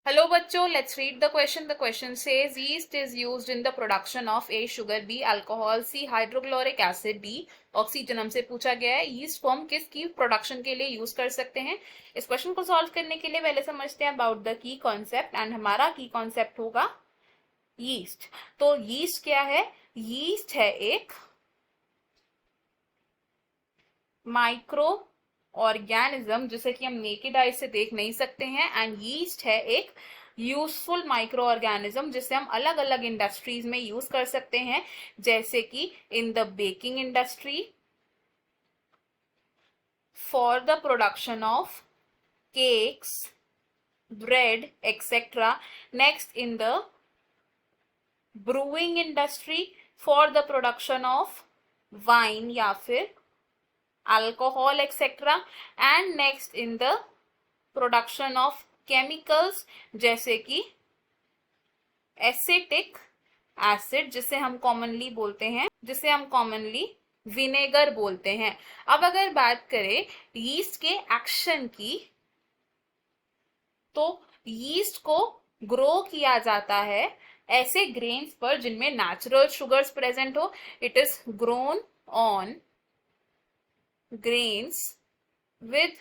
Hello बच्चों, let's read the question. The question says yeast is used in the production of A sugar, B alcohol, C hydrochloric acid, D oxygen. हमसे पूछा गया है yeast को हम किसकी production के लिए यूज कर सकते हैं. इस क्वेश्चन को सॉल्व करने के लिए पहले समझते हैं about the key concept. And हमारा की कॉन्सेप्ट होगा यीस्ट. तो यीस्ट क्या है? यीस्ट है एक माइक्रो ऑर्गेनिज्म जिसे कि हम नेकेड आई से देख नहीं सकते हैं. एंड यीस्ट है एक यूजफुल माइक्रो ऑर्गेनिज्म जिसे हम अलग अलग इंडस्ट्रीज में यूज कर सकते हैं, जैसे कि in the baking industry, for the production of cakes, bread etcetera. Next in the brewing industry for the production of wine या फिर alcohol etc. and next in the production of chemicals जैसे कि acetic acid जिसे हम commonly vinegar बोलते हैं. अब अगर बात करें यीस्ट के एक्शन की, तो यीस्ट को ग्रो किया जाता है ऐसे ग्रेन्स पर जिनमें नेचुरल शुगर्स प्रेजेंट हो. It is grown on grains with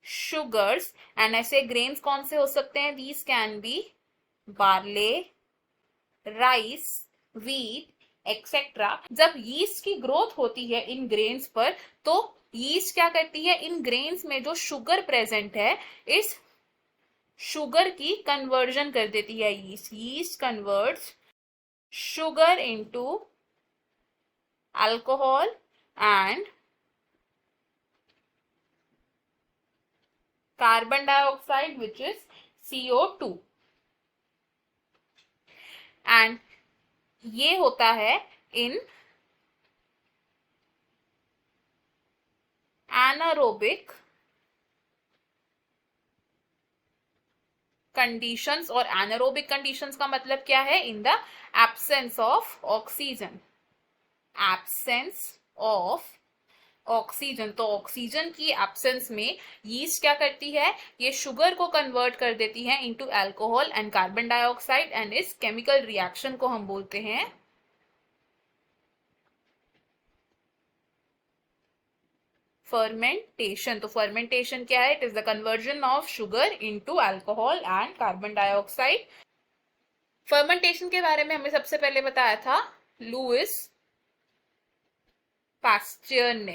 sugars. and ऐसे grains कौन से हो सकते हैं? these can be barley, rice, wheat etc. जब यीस्ट की ग्रोथ होती है इन ग्रेन्स पर, तो यीस्ट क्या करती है? इन ग्रेन्स में जो शुगर प्रेजेंट है इस शुगर की कन्वर्जन कर देती है. Yeast converts sugar into alcohol and carbon dioxide which is CO2. and ये होता है in anaerobic conditions. और anaerobic conditions का मतलब क्या है? in the absence of oxygen. absence of oxygen. तो ऑक्सीजन की एब्सेंस में यीस्ट क्या करती है? ये शुगर को कन्वर्ट कर देती है into alcohol and carbon dioxide. And इस केमिकल रिएक्शन को हम बोलते हैं फर्मेंटेशन. तो फर्मेंटेशन क्या है? It is the conversion of sugar into alcohol and carbon dioxide. Fermentation के बारे में हमें सबसे पहले बताया था लुइस पास्चर ने.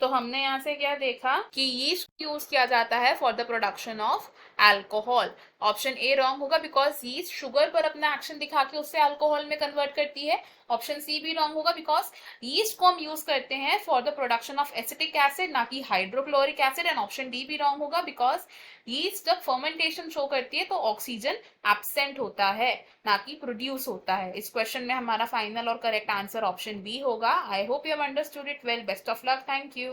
तो हमने यहां से क्या देखा कि यीस्ट यूज किया जाता है for the production of alcohol. Option A wrong होगा बिकॉज यीस्ट शुगर पर अपना एक्शन दिखा के उससे अल्कोहल में कन्वर्ट करती है. ऑप्शन सी भी रॉन्ग होगा बिकॉज यीस्ट को हम यूज करते हैं for the production of acetic acid, ना कि hydrochloric acid. And option D भी रॉन्ग होगा बिकॉज यीस्ट जब फर्मेंटेशन शो करती है तो ऑक्सीजन एब्सेंट होता है, ना कि प्रोड्यूस होता है. इस क्वेश्चन में हमारा फाइनल और करेक्ट आंसर ऑप्शन बी होगा. I hope you have understood it well. Best of luck. Thank you.